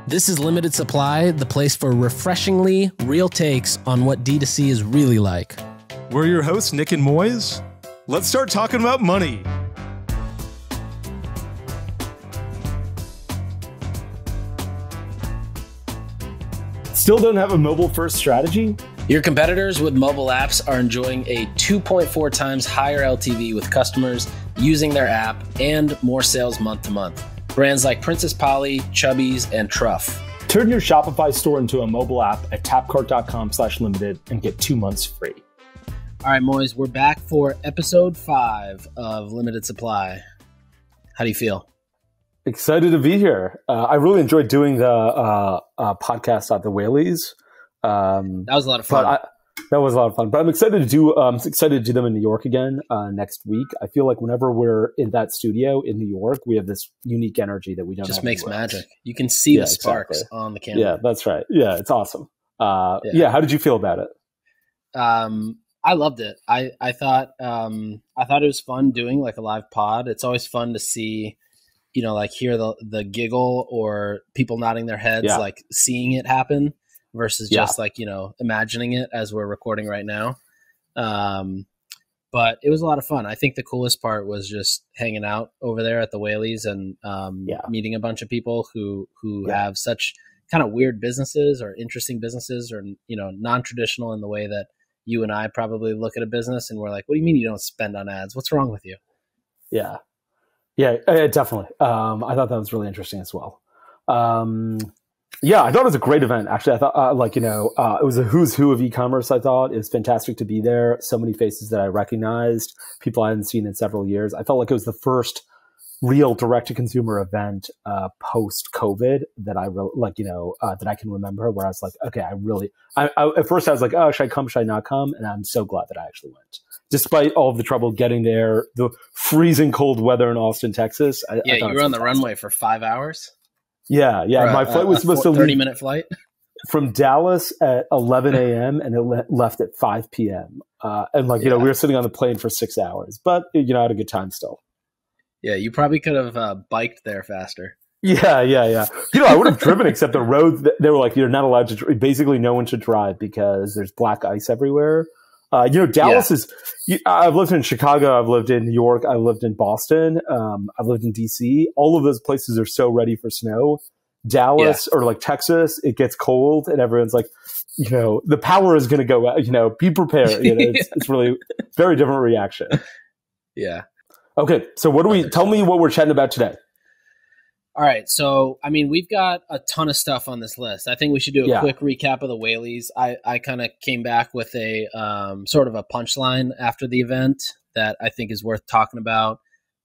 This is Limited Supply, the place for refreshingly real takes on what D2C is really like. We're your hosts, Nik and Moiz. Let's start talking about money. Still don't have a mobile-first strategy? Your competitors with mobile apps are enjoying a 2.4 times higher LTV with customers using their app and more sales month to month. Brands like Princess Polly, Chubbies, and Truff. Turn your Shopify store into a mobile app at tapcart.com/limited and get 2 months free. All right, Moiz, we're back for episode 5 of Limited Supply. How do you feel? Excited to be here. I really enjoyed doing the podcast at the Whalies. That was a lot of fun. That was a lot of fun. But I'm excited to do them in New York again next week. I feel like whenever we're in that studio in New York, we have this unique energy that we don't have. Just makes magic. You can see the sparks on the camera. Yeah, that's right. Yeah, it's awesome. How did you feel about it? I loved it. I thought it was fun doing like a live pod. It's always fun to see, like hear the giggle or people nodding their heads, like seeing it happen versus just like, imagining it as we're recording right now. But it was a lot of fun. I think the coolest part was just hanging out over there at the Whalies and meeting a bunch of people who have such kind of weird businesses or interesting businesses or, non-traditional in the way that you and I probably look at a business and we're like, what do you mean you don't spend on ads? What's wrong with you? Yeah, definitely. I thought that was really interesting as well. I thought it was a great event. Actually, I thought, it was a who's who of e-commerce. I thought it was fantastic to be there. So many faces that I recognized, people I hadn't seen in several years. I felt like it was the first real direct-to-consumer event post-COVID that I that I can remember. Where I was like, okay, at first I was like, oh, should I come? Should I not come? And I'm so glad that I actually went, despite all of the trouble getting there, the freezing cold weather in Austin, Texas. You were on the runway for 5 hours. Yeah. My flight was supposed to leave 30-minute flight from Dallas at 11 a.m. and it left at 5 p.m. We were sitting on the plane for 6 hours, but I had a good time still. Yeah, you probably could have biked there faster. Yeah. I would have driven, except the road. They were like, you're not allowed to. Basically, no one should drive because there's black ice everywhere. Dallas is. I've lived in Chicago. I've lived in New York. I've lived in Boston. I've lived in DC. All of those places are so ready for snow. Dallas or like Texas, it gets cold, and everyone's like, the power is going to go out. Be prepared. It's really very different reaction. Yeah. Okay, so tell me what we're chatting about today. All right, so, we've got a ton of stuff on this list. I think we should do a quick recap of the Whalies. I kind of came back with a sort of a punchline after the event that I think is worth talking about.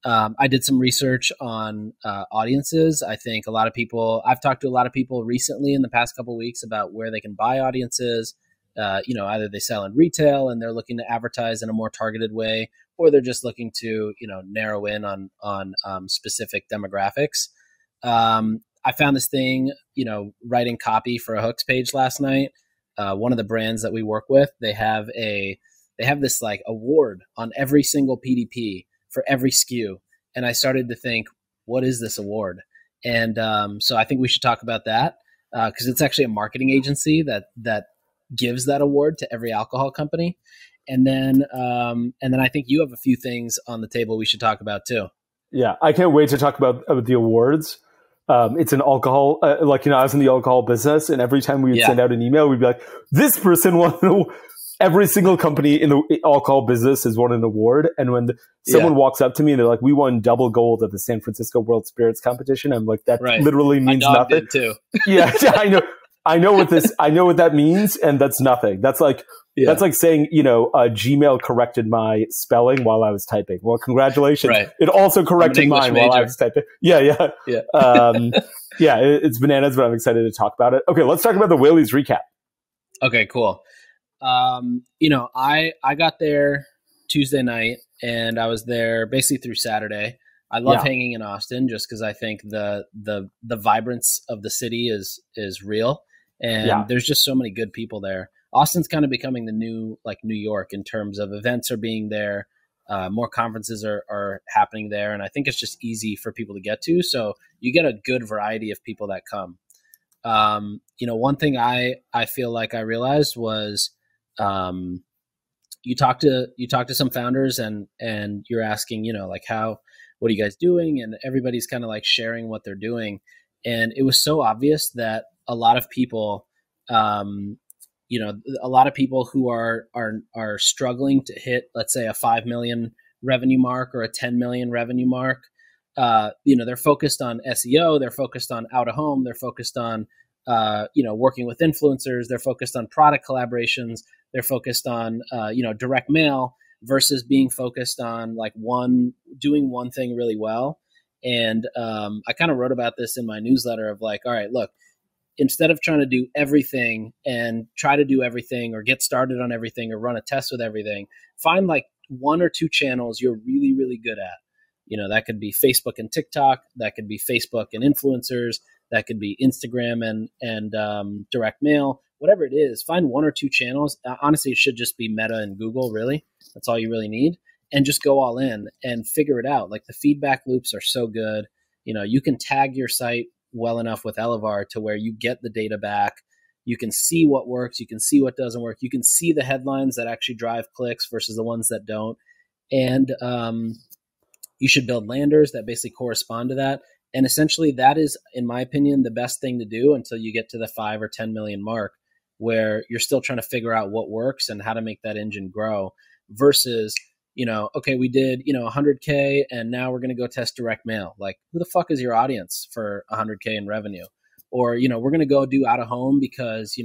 I did some research on audiences. I think I've talked to a lot of people recently in the past couple of weeks about where they can buy audiences. Either they sell in retail and they're looking to advertise in a more targeted way, or they're just looking to, narrow in on specific demographics. I found this thing, writing copy for a hooks page last night. One of the brands that we work with, they have this like award on every single PDP for every SKU. And I started to think, what is this award? And so I think we should talk about that because it's actually a marketing agency that gives that award to every alcohol company. And then I think you have a few things on the table we should talk about too. Yeah, I can't wait to talk about the awards. It's an alcohol, I was in the alcohol business, and every time we would send out an email, we'd be like, this person won. Every single company in the alcohol business has won an award. And when someone walks up to me and they're like, we won double gold at the San Francisco World Spirits Competition, I'm like, that literally means nothing. Did too. Yeah, I know. I know what that means, and that's nothing. That's like saying, Gmail corrected my spelling while I was typing. Well, congratulations. Right. It also corrected mine while I was typing. Yeah. It's bananas, but I'm excited to talk about it. Okay, let's talk about the Whalies recap. Okay, cool. I got there Tuesday night, and I was there basically through Saturday. I love hanging in Austin just because I think the vibrance of the city is real. And there's just so many good people there. Austin's kind of becoming the new New York in terms of events are being there. More conferences are happening there. And I think it's just easy for people to get to. So you get a good variety of people that come. One thing I feel like I realized was, you talk to some founders and you're asking, like what are you guys doing? And everybody's kind of like sharing what they're doing. And it was so obvious that a lot of people, who are struggling to hit, let's say, a 5 million revenue mark or a 10 million revenue mark. They're focused on SEO, they're focused on out of home, they're focused on, working with influencers, they're focused on product collaborations, they're focused on, direct mail versus being focused on doing one thing really well. And I kind of wrote about this in my newsletter of like, all right, look, instead of trying to do everything and try to do everything or get started on everything or run a test with everything, find like one or two channels you're really, really good at. That could be Facebook and TikTok. That could be Facebook and influencers. That could be Instagram and direct mail, whatever it is. Find one or two channels. Honestly, it should just be Meta and Google, really. That's all you really need. And just go all in and figure it out. Like the feedback loops are so good. You can tag your site well enough with Elevar to where you get the data back. You can see what works. You can see what doesn't work. You can see the headlines that actually drive clicks versus the ones that don't. And you should build landers that basically correspond to that. And essentially that is, in my opinion, the best thing to do until you get to the 5 or 10 million mark, where you're still trying to figure out what works and how to make that engine grow versus, okay, we did, 100K and now we're going to go test direct mail. Like, who the fuck is your audience for 100K in revenue? Or, we're going to go do out of home because,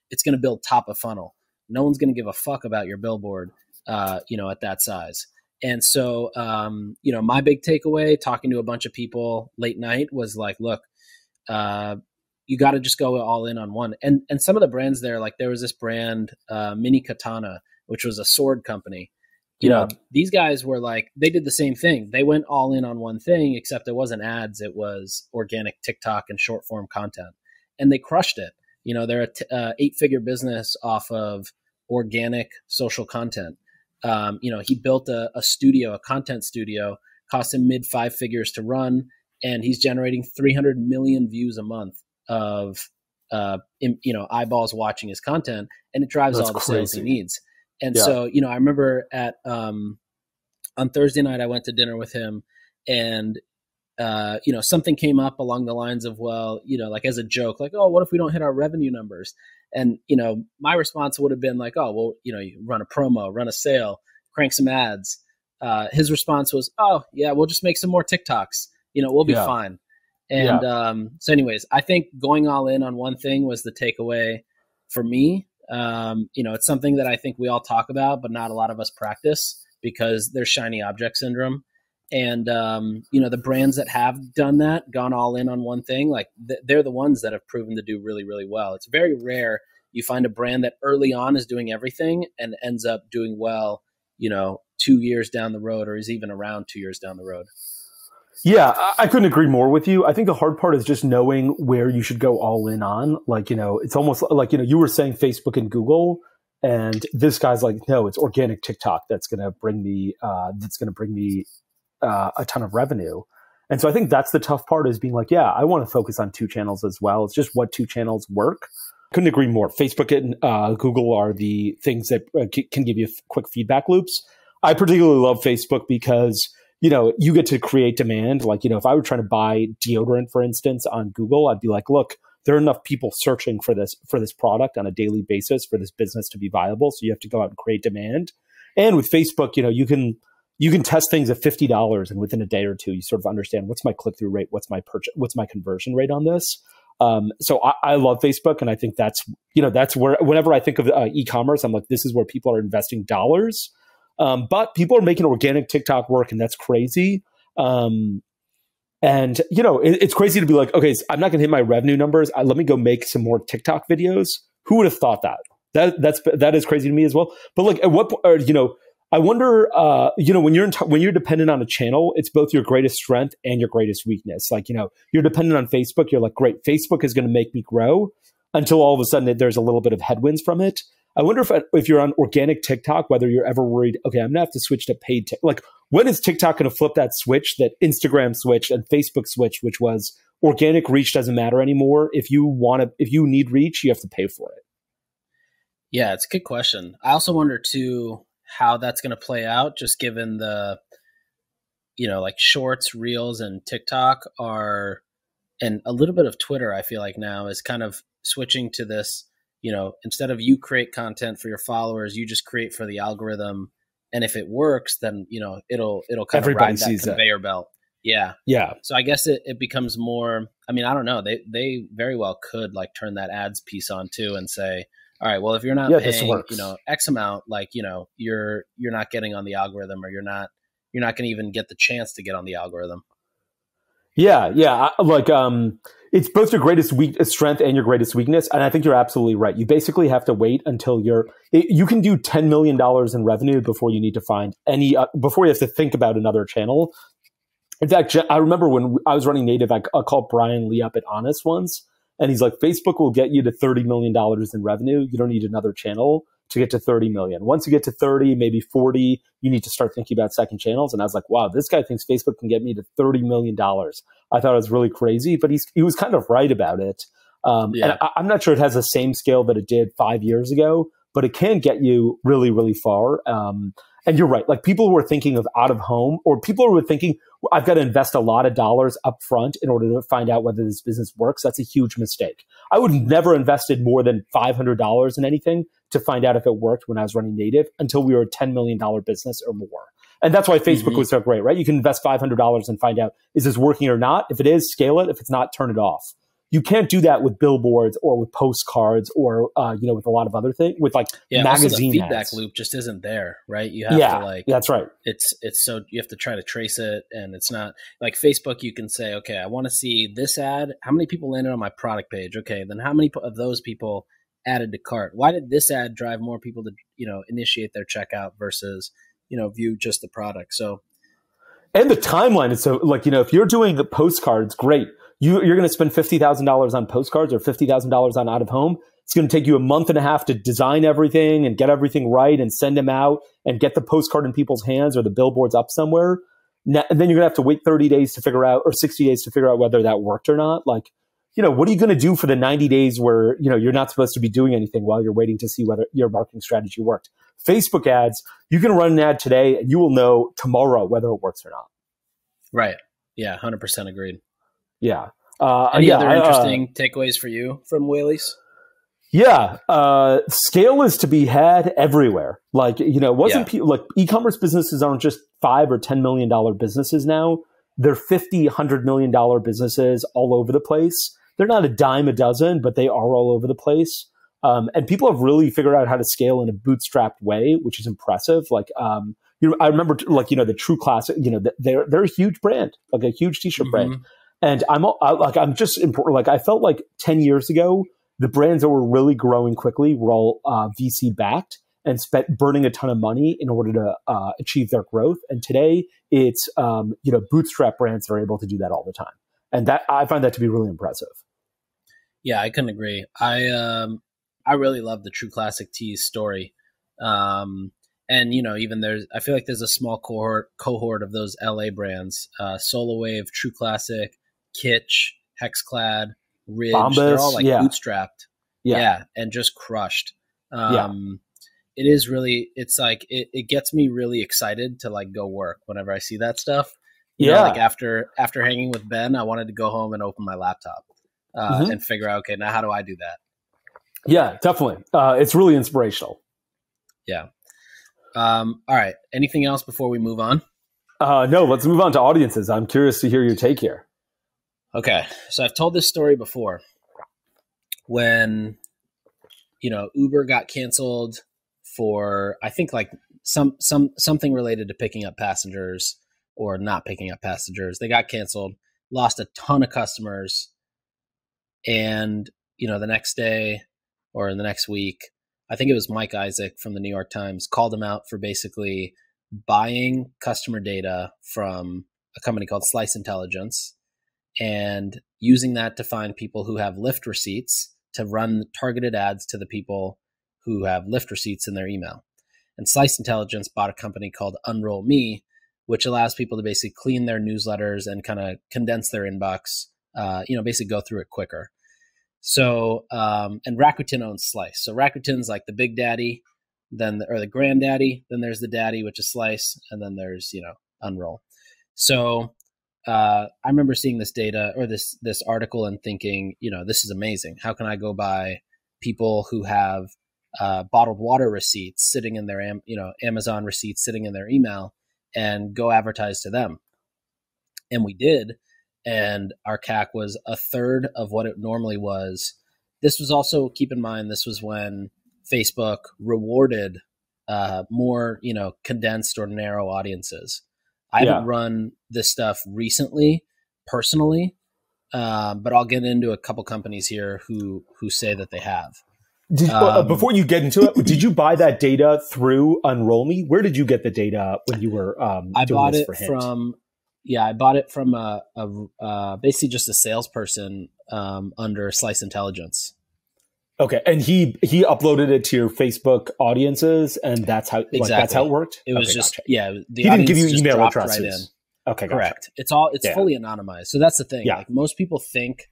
it's going to build top of funnel. No one's going to give a fuck about your billboard, at that size. And so, my big takeaway talking to a bunch of people late night was like, look, you got to just go all in on one. And some of the brands there, like there was this brand, Mini Katana, which was a sword company. These guys were like, they did the same thing. They went all in on one thing, except it wasn't ads. It was organic TikTok and short form content. And they crushed it. They're a 8-figure business off of organic social content. He built a studio, a content studio, cost him mid 5 figures to run, and he's generating 300 million views a month of, eyeballs watching his content, and it drives all the sales he needs. And so, I remember on Thursday night, I went to dinner with him, and, something came up along the lines of, well, like as a joke, like, oh, what if we don't hit our revenue numbers? And, my response would have been like, oh, well, you run a promo, run a sale, crank some ads. His response was, oh, yeah, we'll just make some more TikToks. We'll be fine. And so anyways, I think going all in on one thing was the takeaway for me. It's something that I think we all talk about, but not a lot of us practice because there's shiny object syndrome. And, the brands that have done that, gone all in on one thing, like they're the ones that have proven to do really, really well. It's very rare you find a brand that early on is doing everything and ends up doing well, 2 years down the road, or is even around 2 years down the road. Yeah, I couldn't agree more with you. I think the hard part is just knowing where you should go all in on. Like, it's almost like, you were saying Facebook and Google, and this guy's like, no, it's organic TikTok that's going to bring me, a ton of revenue. And so I think that's the tough part, is being like, yeah, I want to focus on 2 channels as well. It's just what 2 channels work. Couldn't agree more. Facebook and Google are the things that can give you quick feedback loops. I particularly love Facebook because, you get to create demand. Like, if I were trying to buy deodorant, for instance, on Google, I'd be like, look, there are enough people searching for this product on a daily basis for this business to be viable. So you have to go out and create demand. And with Facebook, you can test things at $50, and within a day or two, you sort of understand what's my click-through rate, what's my conversion rate on this. So I love Facebook, and I think that's where, whenever I think of e-commerce, I'm like, this is where people are investing dollars. But people are making organic TikTok work, and that's crazy. It's crazy to be like, okay, so I'm not going to hit my revenue numbers. Let me go make some more TikTok videos. Who would have thought that? That is crazy to me as well. But like, at what point, I wonder, when you're dependent on a channel, it's both your greatest strength and your greatest weakness. Like, you're dependent on Facebook. You're like, great, Facebook is going to make me grow, until all of a sudden there's a little bit of headwinds from it. I wonder if you're on organic TikTok, whether you're ever worried, okay, I'm going to have to switch to paid. Like, when is TikTok going to flip that switch that Instagram switched and Facebook switched, which was organic reach doesn't matter anymore. If you need reach, you have to pay for it. Yeah, it's a good question. I also wonder too how that's going to play out, just given the, like shorts, reels, and TikTok are, and a little bit of Twitter, I feel like now is kind of switching to this, instead of you create content for your followers, you just create for the algorithm. And if it works, then, it'll kind of ride that conveyor belt. Yeah. Yeah. So I guess it becomes more, I don't know. They very well could like turn that ads piece on too and say, all right, well, if you're not paying, X amount, like, you're not getting on the algorithm, or you're not going to even get the chance to get on the algorithm. Yeah. It's both your greatest strength and your greatest weakness. And I think you're absolutely right. You basically have to wait until you can do $10 million in revenue before you need to find before you have to think about another channel. In fact, I remember when I was running native, I called Brian Lee up at Honest once, and he's like, Facebook will get you to $30 million in revenue. You don't need another channel to get to 30 million. Once you get to 30, maybe 40, you need to start thinking about second channels. And I was like, wow, this guy thinks Facebook can get me to $30 million. I thought it was really crazy, but he was kind of right about it. And I'm not sure it has the same scale that it did 5 years ago, but it can get you really, really far. And you're right. Like, people who are thinking of out of home, or people who are thinking, I've got to invest a lot of dollars up front in order to find out whether this business works. That's a huge mistake. I would have never invested more than $500 in anything to find out if it worked when I was running native until we were a $10 million business or more. And that's why Facebook was so great, right? You can invest $500 and find out, is this working or not? If it is, scale it. If it's not, turn it off. You can't do that with billboards or with postcards or, with a lot with magazine also the feedback ads. Loop just isn't there, right? You have to that's right. It's so you have to try to trace it, and it's not like Facebook. You can say, okay, I want to see this ad. How many people landed on my product page? Okay, then how many of those people added to cart? Why did this ad drive more people to, initiate their checkout versus, view just the product? So, and the timeline is so if you're doing the postcards, great. You're going to spend $50,000 on postcards or $50,000 on out of home. It's going to take you a month and a half to design everything and get everything right and send them out and get the postcard in people's hands or the billboards up somewhere. And then you're going to have to wait 30 days to figure out, or 60 days to figure out whether that worked or not. What are you going to do for the 90 days where, you're not supposed to be doing anything while you're waiting to see whether your marketing strategy worked? Facebook ads, you can run an ad today and you will know tomorrow whether it works or not. Right. Yeah. 100% agreed. Yeah. Any other interesting takeaways for you from Whalies? Yeah. Scale is to be had everywhere. E-commerce businesses aren't just $5 or $10 million businesses now. They're $50, $100 million businesses all over the place. They're not a dime a dozen, but they are all over the place. And people have really figured out how to scale in a bootstrapped way, which is impressive. I remember the True Classic, they're a huge brand, like a huge t-shirt brand. And I felt like 10 years ago, the brands that were really growing quickly were all VC backed and burning a ton of money in order to achieve their growth. And today it's, bootstrap brands that are able to do that all the time. And that, I find that to be really impressive. Yeah, I couldn't agree. I really love the True Classic Tees story. And, even I feel like there's a small cohort of those LA brands, Solar Wave, True Classic, Kitsch, Hexclad, Ridge. Bombas, they're all bootstrapped. Yeah. And just crushed. It is really, it's like, it gets me really excited to go work whenever I see that stuff. After hanging with Ben, I wanted to go home and open my laptop and figure out, okay, now how do I do that? Yeah, definitely. It's really inspirational. Yeah. All right. Anything else before we move on? No, let's move on to audiences. I'm curious to hear your take here. Okay. So I've told this story before when, Uber got canceled for, I think something related to picking up passengers or not picking up passengers. They got canceled, lost a ton of customers. And, the next day or in the next week, I think it was Mike Isaac from the New York Times called him out for basically buying customer data from a company called Slice Intelligence and using that to find people who have Lyft receipts to run targeted ads to the people who have Lyft receipts in their email. And Slice Intelligence bought a company called Unroll Me, which allows people to basically clean their newsletters and kind of condense their inbox basically go through it quicker. So, and Rakuten owns Slice. So Rakuten's like the big daddy, or the granddaddy. Then there's the daddy, which is Slice, and then there's Unroll. So I remember seeing this data or this article and thinking, this is amazing. How can I go by people who have bottled water receipts sitting in their Amazon receipts sitting in their email and go advertise to them? And we did. And our CAC was a third of what it normally was. This was also, keep in mind, this was when Facebook rewarded more, condensed or narrow audiences. I haven't run this stuff recently, personally, but I'll get into a couple companies here who say that they have. Before you get into it, did you buy that data through Unroll Me? Where did you get the data when you were I doing bought this it for Hint? I bought it from a basically just a salesperson under Slice Intelligence. Okay, and he uploaded it to your Facebook audiences, and that's how that's how it worked. It was gotcha. He didn't give you email addresses. Right in. Okay, correct. Gotcha. It's fully anonymized. So that's the thing. Like most people think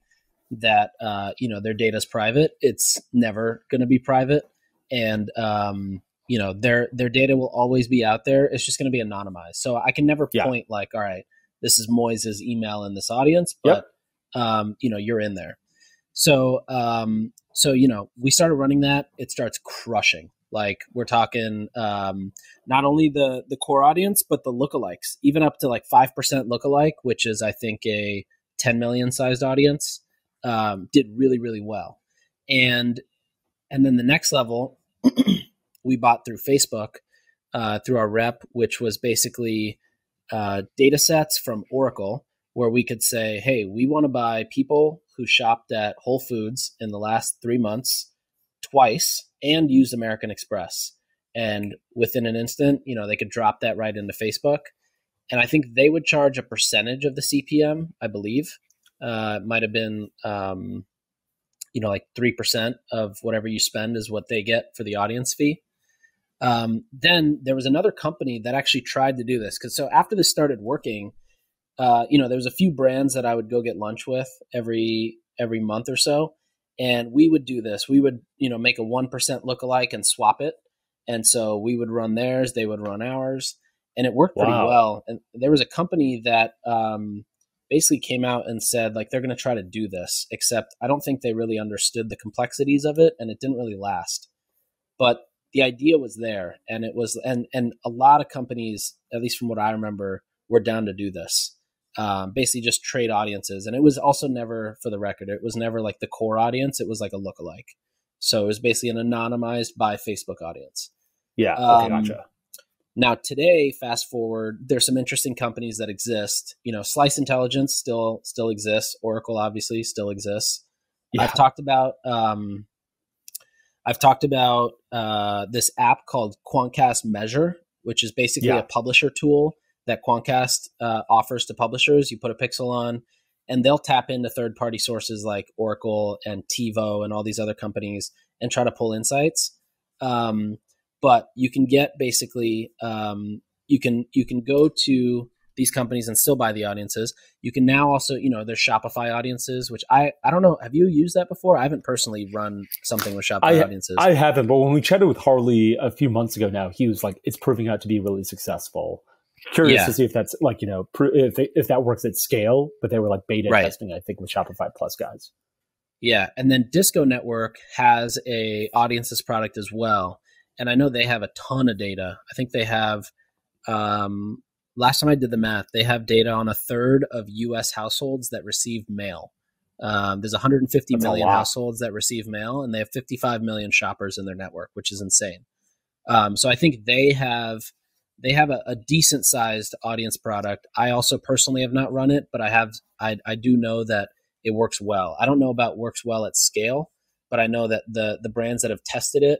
that their data is private. It's never going to be private, and their data will always be out there. It's just going to be anonymized. So I can never point like, all right, this is Moiz's email in this audience, but you're in there. So we started running that. It starts crushing. Like we're talking not only the core audience, but the lookalikes, even up to like 5% lookalike, which is I think a 10 million sized audience, did really, really well. And then the next level we bought through Facebook, through our rep, which was basically data sets from Oracle, where we could say, hey, we want to buy people who shopped at Whole Foods in the last 3 months twice and used American Express. And within an instant, they could drop that right into Facebook. And I think they would charge a percentage of the CPM, I believe. It might have been, like 3% of whatever you spend is what they get for the audience fee. Then there was another company that actually tried to do this. So after this started working, there was a few brands that I would go get lunch with every month or so. And we would do this. We would, make a 1% lookalike and swap it. And so we would run theirs, they would run ours, and it worked pretty well. And there was a company that basically came out and said, like, they're going to try to do this, except I don't think they really understood the complexities of it, and it didn't really last. But the idea was there, and it was, and a lot of companies, at least from what I remember, were down to do this. Basically just trade audiences. And it was also never, for the record, it was never like the core audience. It was like a lookalike. So it was basically an anonymized by Facebook audience. Yeah. Okay, gotcha. Now today, fast forward, there's some interesting companies that exist. Slice Intelligence still exists. Oracle obviously still exists. Yeah. I've talked about this app called Quantcast Measure, which is basically a publisher tool that Quantcast offers to publishers. You put a pixel on, and they'll tap into third-party sources like Oracle and TiVo and all these other companies and try to pull insights. But you can get basically, you can go to these companies and still buy the audiences. You can now also, there's Shopify audiences, which I don't know. Have you used that before? I haven't personally run something with Shopify audiences. I haven't, but when we chatted with Harley a few months ago now, he was like, it's proving out to be really successful. Curious to see if that's like, if that works at scale, but they were like beta testing, I think, with Shopify Plus guys. Yeah. And then Disco Network has a audiences product as well. And I know they have a ton of data. I think they have, last time I did the math, they have data on a third of US households that receive mail. There's 150 million households that receive mail, and they have 55 million shoppers in their network, which is insane. So I think they have a decent sized audience product. I also personally have not run it, but I do know that it works well. I don't know about works well at scale, but I know that the brands that have tested it,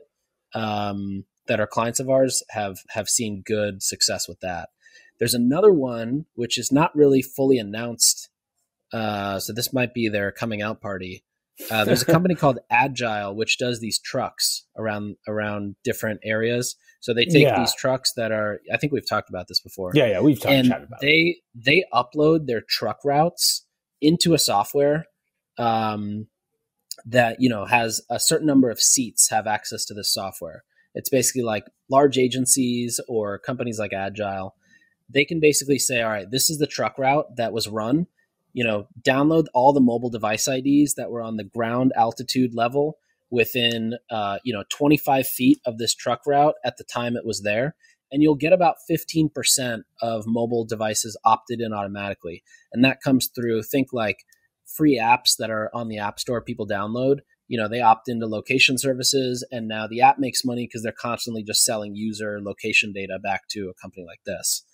that are clients of ours, have seen good success with that. There's another one which is not really fully announced. So this might be their coming out party. There's a company called Agile, which does these trucks around different areas. So they take these trucks that are, I think we've talked about this before. Yeah, we've chatted about it. They upload their truck routes into a software that, you know, has a certain number of seats have access to this software. It's basically like large agencies or companies like Agile. They can basically say, all right, this is the truck route that was run. You know, download all the mobile device IDs that were on the ground altitude level within, 25 feet of this truck route at the time it was there. And you'll get about 15% of mobile devices opted in automatically. And that comes through, think like free apps that are on the App Store people download. You know, they opt into location services, and now the app makes money because they're constantly just selling user location data back to a company like this.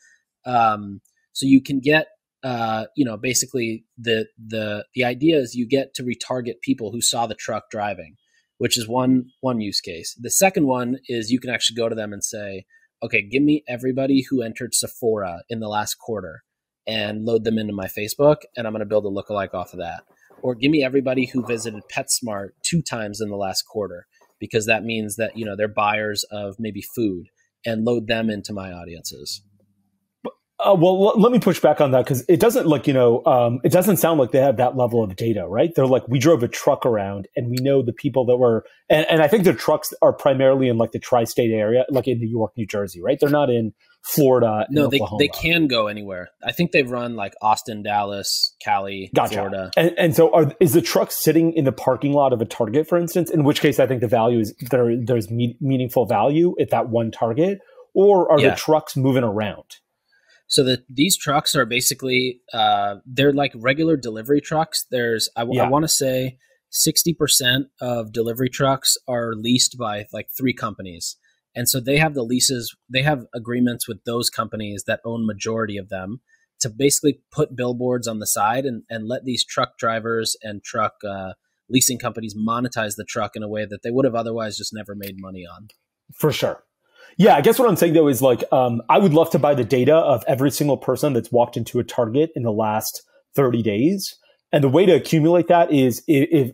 So you can get, basically the idea is you get to retarget people who saw the truck driving, which is one use case. The second one is you can actually go to them and say, okay, give me everybody who entered Sephora in the last quarter and load them into my Facebook, and I'm going to build a lookalike off of that. Or give me everybody who visited PetSmart 2 times in the last quarter, because that means that, you know, they're buyers of maybe food, and load them into my audiences. Let me push back on that, because it doesn't it doesn't sound like they have that level of data, right? They're like, we drove a truck around and we know the people that were, and I think their trucks are primarily in like the tri-state area, like in New York, New Jersey, right? They're not in Florida. No, they can go anywhere. I think they've run like Austin, Dallas, Cali, gotcha. Florida. And so is the truck sitting in the parking lot of a Target, for instance, in which case I think the value is there's meaningful value at that one Target, or are the trucks moving around? So these trucks are basically, they're like regular delivery trucks. I want to say 60% of delivery trucks are leased by like 3 companies. And so they have the leases, they have agreements with those companies that own majority of them to basically put billboards on the side and let these truck drivers and truck leasing companies monetize the truck in a way that they would have otherwise just never made money on. For sure. Yeah, I guess what I'm saying though is like, I would love to buy the data of every single person that's walked into a Target in the last 30 days. And the way to accumulate that is if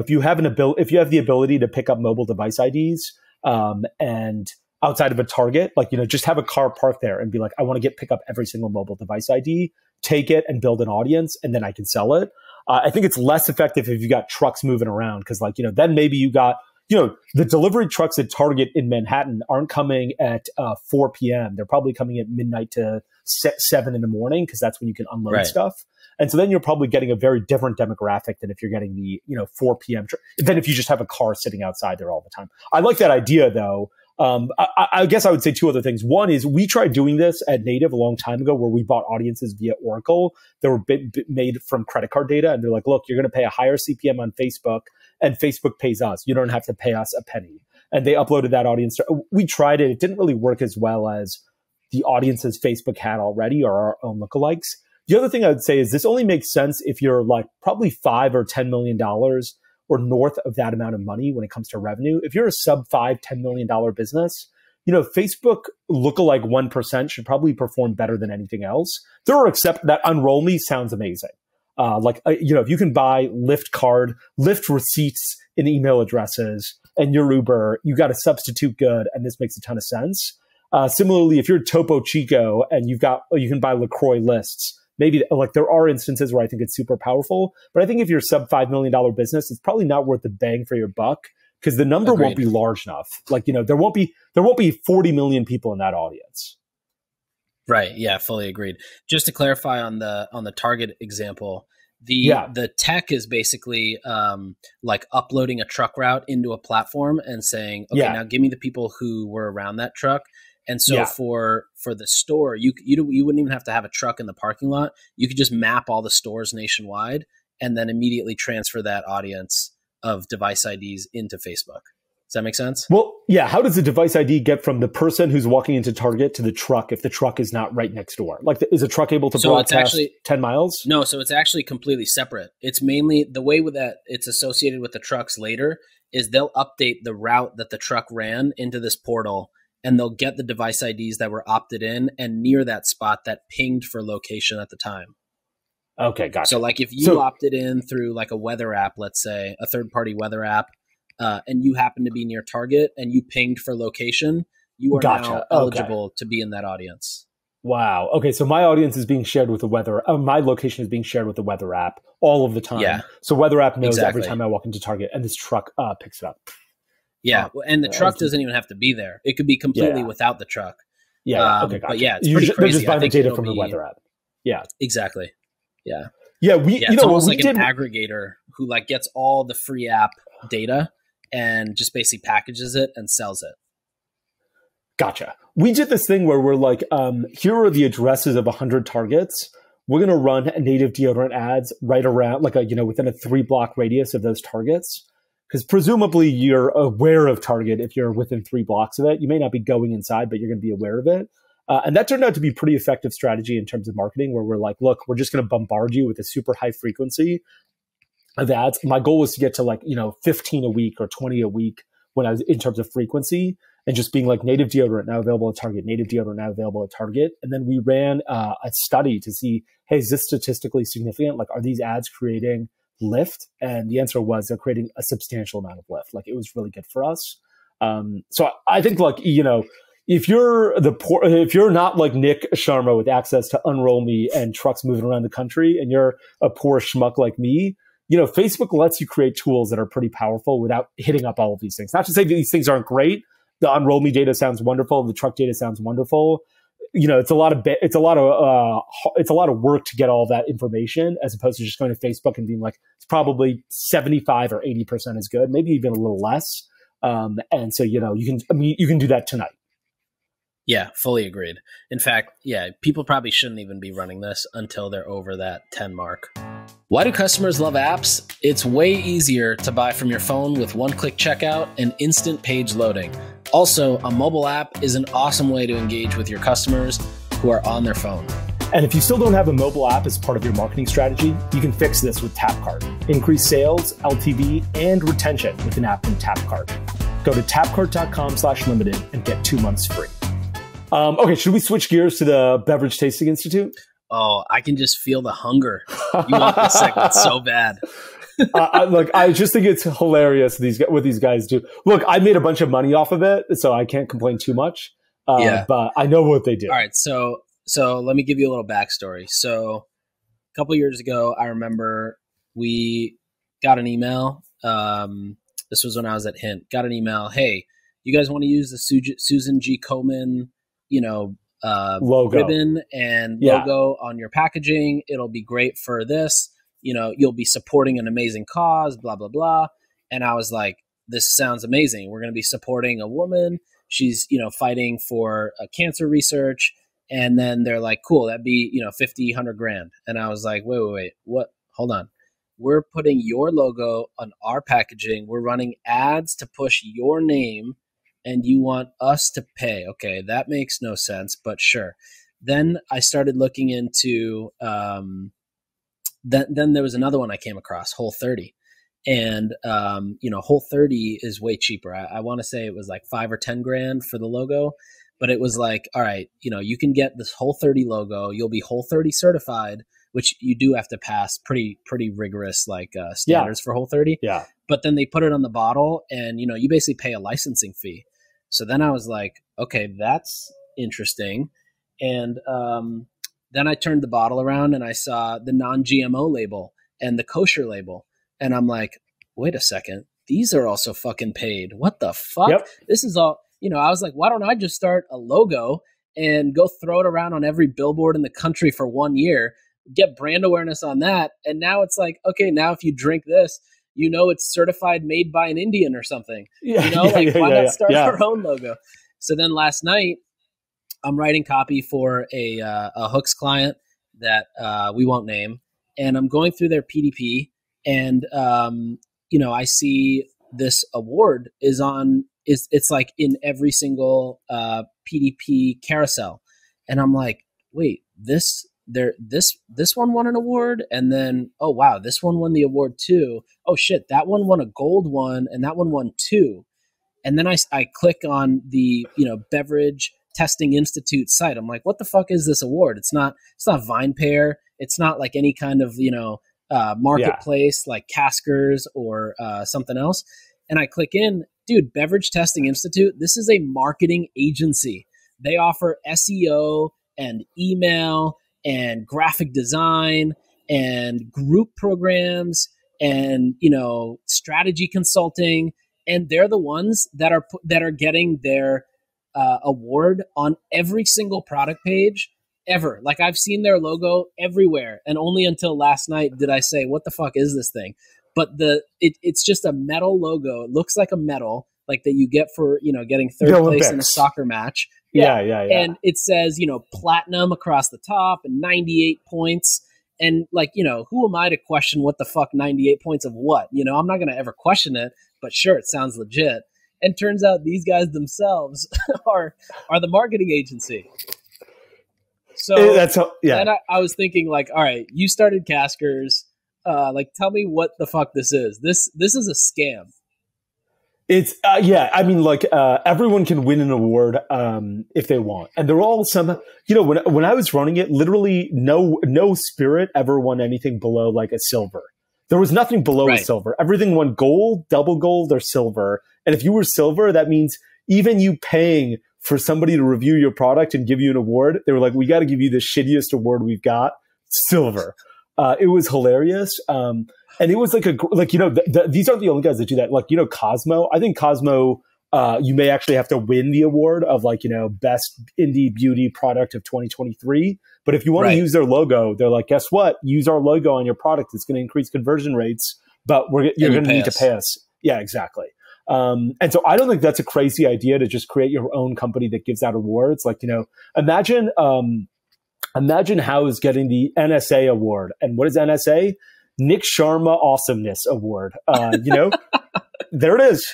you have the ability to pick up mobile device IDs, and outside of a Target, just have a car parked there and be like, I want to pick up every single mobile device ID, take it and build an audience, and then I can sell it. I think it's less effective if you got trucks moving around, because then maybe you got, the delivery trucks at Target in Manhattan aren't coming at 4 p.m. They're probably coming at midnight to 7 in the morning, because that's when you can unload stuff. And so then you're probably getting a very different demographic than if you're getting the 4 p.m. than if you just have a car sitting outside there all the time. I like that idea though. I guess I would say 2 other things. One is we tried doing this at Native a long time ago, where we bought audiences via Oracle that were made from credit card data. And they're like, look, you're going to pay a higher CPM on Facebook, and Facebook pays us. You don't have to pay us a penny. And they uploaded that audience. We tried it. It didn't really work as well as the audiences Facebook had already, or our own lookalikes. The other thing I would say is this only makes sense if you're like probably $5 or $10 million or north of that amount of money when it comes to revenue. If you're a sub $5, $10 million business, Facebook lookalike 1% should probably perform better than anything else. There are except that Unroll Me sounds amazing. If you can buy Lyft receipts in email addresses and your Uber, you got a substitute good, and this makes a ton of sense. Similarly, if you're Topo Chico and you can buy LaCroix lists, maybe there are instances where I think it's super powerful, but I think if you're a sub $5 million business, it's probably not worth the bang for your buck, because the number won't be large enough. There won't be 40 million people in that audience. Right. Yeah, fully agreed. Just to clarify on the Target example, the tech is basically like uploading a truck route into a platform and saying, okay, now give me the people who were around that truck. And so for the store, you wouldn't even have to have a truck in the parking lot. You could just map all the stores nationwide and then immediately transfer that audience of device IDs into Facebook. Does that make sense? Well, yeah. How does the device ID get from the person who's walking into Target to the truck if the truck is not right next door? Is a truck able to broadcast 10 miles? No, so it's actually completely separate. It's mainly the way that it's associated with the trucks later is they'll update the route that the truck ran into this portal, and they'll get the device IDs that were opted in and near that spot that pinged for location at the time. Okay, gotcha. So if you opted in through like a weather app, let's say a third-party weather app, and you happen to be near Target and you pinged for location, you are now eligible to be in that audience. Wow. Okay, so my audience is being shared with the weather. My location is being shared with the weather app all of the time. Yeah. So weather app knows every time I walk into Target, and this truck picks it up. Yeah, and the truck doesn't even have to be there. It could be completely without the truck. Yeah. Okay, gotcha. But yeah, it's pretty crazy. They're just buying the data from the weather app. Yeah. Exactly. Yeah. Yeah. It's almost like an aggregator who like gets all the free app data and just basically packages it and sells it. Gotcha. We did this thing where we're like, here are the addresses of 100 targets. We're going to run native deodorant ads right around, like within a 3-block radius of those targets. Because presumably you're aware of Target if you're within 3 blocks of it. You may not be going inside, but you're going to be aware of it. And that turned out to be a pretty effective strategy in terms of marketing, where we're like, look, we're just going to bombard you with a super high frequency of ads. My goal was to get to 15 a week or 20 a week when I was in terms of frequency, and just being like, native deodorant now available at Target, native deodorant now available at Target. And then we ran a study to see, hey, is this statistically significant? Like, are these ads creating lift? And the answer was they're creating a substantial amount of lift. Like, it was really good for us. So I think if you're not like Nik Sharma with access to Unroll Me and trucks moving around the country, and you're a poor schmuck like me, Facebook lets you create tools that are pretty powerful without hitting up all of these things. Not to say that these things aren't great. The Unroll Me data sounds wonderful. The truck data sounds wonderful. It's a lot of work to get all that information, as opposed to just going to Facebook and being like, it's probably 75 or 80% is good, maybe even a little less. And so, you can do that tonight. Yeah, fully agreed. In fact, people probably shouldn't even be running this until they're over that 10 mark. Why do customers love apps? It's way easier to buy from your phone with one-click checkout and instant page loading. Also, a mobile app is an awesome way to engage with your customers who are on their phone. And if you still don't have a mobile app as part of your marketing strategy, you can fix this with Tapcart. Increase sales, LTV, and retention with an app from Tapcart. Go to tapcart.com/limited and get 2 months free. Okay, should we switch gears to the Beverage Tasting Institute? Oh, I can just feel the hunger. You want this segment so bad. I just think it's hilarious what these guys do. Look, I made a bunch of money off of it, so I can't complain too much. But I know what they do. All right, so let me give you a little backstory. So a couple years ago, I remember we got an email. This was when I was at Hint. Got an email. Hey, you guys want to use the Susan G. Komen, logo, ribbon and logo on your packaging? It'll be great for this. You'll be supporting an amazing cause, blah, blah, blah. And I was like, this sounds amazing. We're going to be supporting a woman. She's, fighting for cancer research. And then they're like, cool, that'd be, 50, 100 grand. And I was like, wait, what? Hold on. We're putting your logo on our packaging. We're running ads to push your name, and you want us to pay. Okay, that makes no sense, but sure. Then I started looking into, then there was another one I came across, Whole30. And, Whole30 is way cheaper. I want to say it was like 5 or 10 grand for the logo, but it was like, all right, you can get this Whole30 logo. You'll be Whole30 certified, which you do have to pass pretty rigorous standards for Whole30. Yeah. But then they put it on the bottle, and you basically pay a licensing fee. So then I was like, okay, that's interesting. And then I turned the bottle around and I saw the non-GMO label and the kosher label. And I'm like, wait a second, these are also fucking paid. What the fuck? Yep. This is all, I was like, why don't I just start a logo and go throw it around on every billboard in the country for 1 year, get brand awareness on that. And now it's like, okay, now if you drink this, it's certified made by an Indian or something. Why not start our own logo? So then last night, I'm writing copy for a Hooks client that we won't name, and I'm going through their PDP, and I see this award it's like in every single PDP carousel, and I'm like, wait, this one won an award, and then, oh wow, this one won the award too. Oh shit, that one won a gold one, and that one won 2. And then I click on the Beverage Testing Institute site. I'm like, what the fuck is this award? It's not VinePair. It's not like any kind of marketplace like Caskers or something else. And I click in, dude, Beverage Testing Institute. This is a marketing agency. They offer SEO and email and graphic design and group programs and, strategy consulting. And they're the ones that are getting their award on every single product page ever. Like, I've seen their logo everywhere, and only until last night did I say, what the fuck is this thing? But it's just a metal logo. It looks like a medal, like that you get for, getting third place in a soccer match. Yeah. And it says, platinum across the top and 98 points. And who am I to question what the fuck 98 points of what? I'm not going to ever question it, but sure, it sounds legit. And turns out these guys themselves are the marketing agency. So then I was thinking, all right, you started Caskers. Tell me what the fuck this is. This is a scam. It's everyone can win an award if they want, and they're all some. When I was running it, literally no spirit ever won anything below like a silver. There was nothing below a silver. Everything won gold, double gold, or silver. And if you were silver, that means even you paying for somebody to review your product and give you an award, they were like, we got to give you the shittiest award we've got, silver. It was hilarious. And it was these aren't the only guys that do that. Cosmo, I think Cosmo, you may actually have to win the award of best indie beauty product of 2023. But if you want to use their logo, they're like, guess what? Use our logo on your product. It's going to increase conversion rates, but you're going to need to pay us. Yeah, exactly. And so I don't think that's a crazy idea to just create your own company that gives out awards. Imagine House getting the NSA award. And what is NSA? Nick Sharma Awesomeness Award. There it is.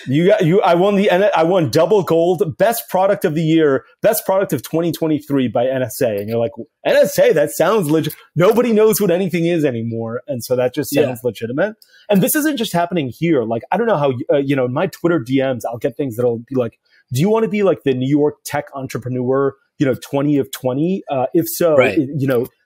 I won double gold, best product of the year, best product of 2023 by NSA. And you're like, NSA, that sounds legit. Nobody knows what anything is anymore. And so that just sounds legitimate. And this isn't just happening here. I don't know how, in my Twitter DMs, I'll get things that'll be like, do you want to be like the New York tech entrepreneur, 20 of 20? If so,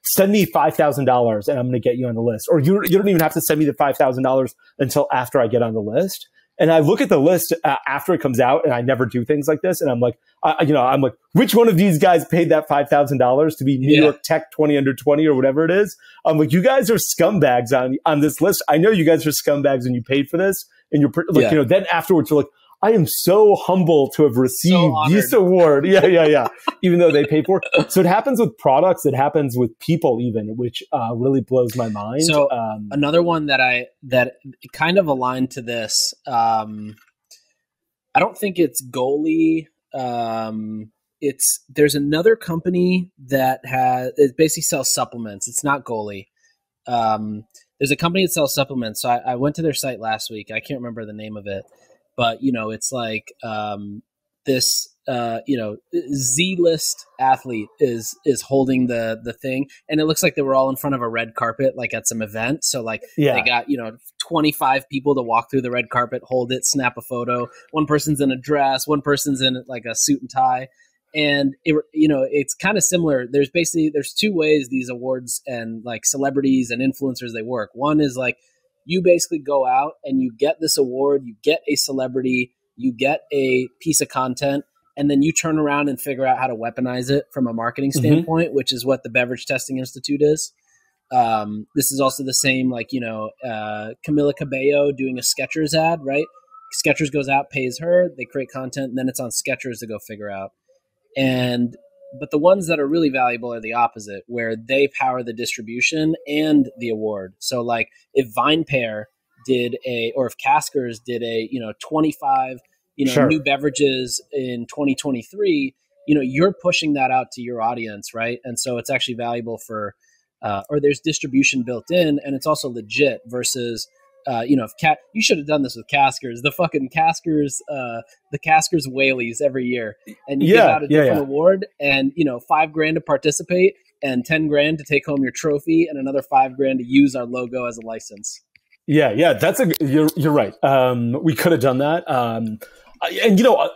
send me $5,000 and I'm going to get you on the list. Or you don't even have to send me the $5,000 until after I get on the list. And I look at the list after it comes out, and I never do things like this. And I'm like, I'm like, which one of these guys paid that $5,000 to be New York Tech 20 under 20 or whatever it is? I'm like, you guys are scumbags on this list. I know you guys are scumbags and you paid for this. And you're then afterwards you're like, I am so humble to have received this award. Yeah. Even though they pay for it. So it happens with products. It happens with people even, which really blows my mind. So another one that kind of aligned to this, I don't think it's Goalie. There's another company that it basically sells supplements. It's not Goalie. There's a company that sells supplements. So I went to their site last week. I can't remember the name of it. But, it's like this, Z-list athlete is holding the thing. And it looks like they were all in front of a red carpet, like at some event. So they got, 25 people to walk through the red carpet, hold it, snap a photo. One person's in a dress. One person's in like a suit and tie. And, it's kind of similar. There's two ways these awards and like celebrities and influencers, they work. One is like, you basically go out and you get this award, you get a celebrity, you get a piece of content, and then you turn around and figure out how to weaponize it from a marketing standpoint, which is what the Beverage Testing Institute is. This is also the same, Camila Cabello doing a Skechers ad, right? Skechers goes out, pays her, they create content, and then it's on Skechers to go figure out. But the ones that are really valuable are the opposite, where they power the distribution and the award. So if VinePair or if Caskers did 25, new beverages in 2023, you're pushing that out to your audience, right? And so it's actually valuable for, or there's distribution built in, and it's also legit versus, you should have done this with Caskers, the fucking Caskers, the Caskers Whalies every year, and you give out a different award, and $5,000 to participate, and $10,000 to take home your trophy, and another $5,000 to use our logo as a license. Yeah, you're right. We could have done that. And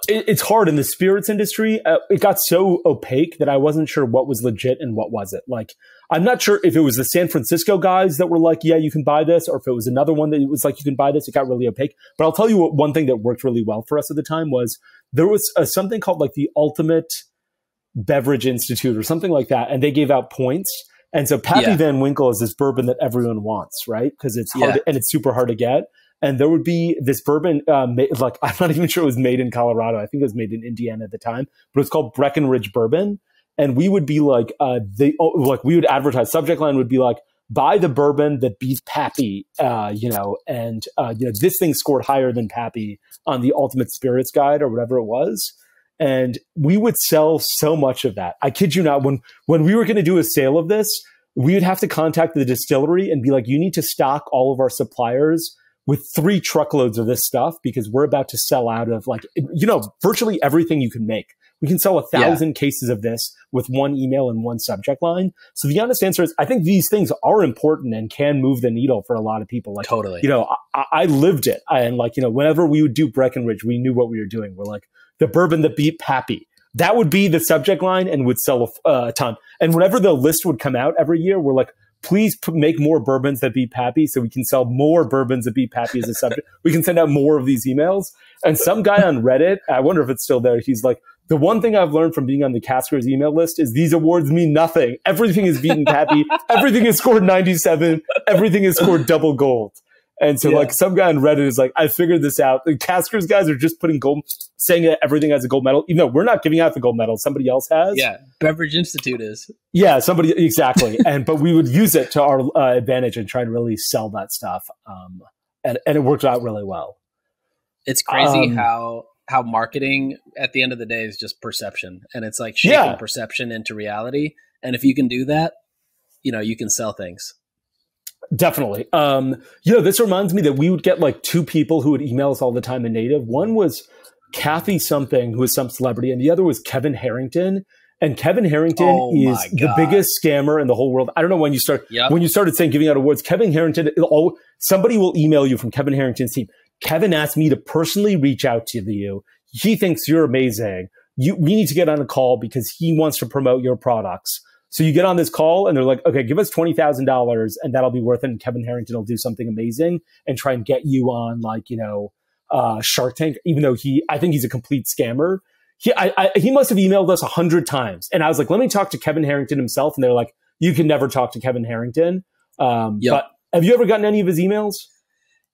it's hard in the spirits industry. It got so opaque that I wasn't sure what was legit and what wasn't. I'm not sure if it was the San Francisco guys that were like, yeah, you can buy this, or if it was another one that was like, you can buy this. It got really opaque. But I'll tell you one thing that worked really well for us at the time was there was something called the ultimate Beverage Institute or something like that, and they gave out points. And so Pappy Van Winkle is this bourbon that everyone wants, right? Because it's hard and it's super hard to get. And there would be this bourbon, like I'm not even sure it was made in Colorado. I think it was made in Indiana at the time, but it's called Breckenridge Bourbon. And we would be like, we would advertise. Subject line would be like, buy the bourbon that beats Pappy, this thing scored higher than Pappy on the Ultimate Spirits Guide or whatever it was. And we would sell so much of that. I kid you not. When we were going to do a sale of this, we would have to contact the distillery and be like, you need to stock all of our suppliers with 3 truckloads of this stuff because we're about to sell out of virtually everything you can make. We can sell 1,000 cases of this with 1 email and 1 subject line. So the honest answer is I think these things are important and can move the needle for a lot of people. Like, totally. I lived it. And whenever we would do Breckenridge, we knew what we were doing. We're like, the bourbon that beat Pappy. That would be the subject line and would sell a ton. And whenever the list would come out every year, we're like, please make more bourbons that beat Pappy so we can sell more bourbons that beat Pappy as a subject. We can send out more of these emails. And some guy on Reddit, I wonder if it's still there, he's like, the one thing I've learned from being on the Caskers email list is these awards mean nothing. Everything is beaten Pappy. Everything is scored 97. Everything is scored double gold. And so some guy on Reddit is like, I figured this out. The Caskers guys are just putting gold, saying that everything has a gold medal, even though we're not giving out the gold medal. Somebody else has. Yeah. Beverage Institute is. Yeah, somebody, exactly. But we would use it to our advantage and try and really sell that stuff. And it worked out really well. It's crazy how marketing at the end of the day is just perception. And it's like shaping perception into reality. And if you can do that, you can sell things. Definitely. This reminds me that we would get like 2 people who would email us all the time in native. One was Kathy something, who is some celebrity, and the other was Kevin Harrington. And Kevin Harrington is the biggest scammer in the whole world. I don't know when you started saying giving out awards. Kevin Harrington, somebody will email you from Kevin Harrington's team. Kevin asked me to personally reach out to you. He thinks you're amazing. We need to get on a call because he wants to promote your products. So you get on this call and they're like, okay, give us $20,000 and that'll be worth it. And Kevin Harrington will do something amazing and try and get you on Shark Tank, even though I think he's a complete scammer. He must have emailed us 100 times. And I was like, let me talk to Kevin Harrington himself. And they're like, you can never talk to Kevin Harrington. But have you ever gotten any of his emails?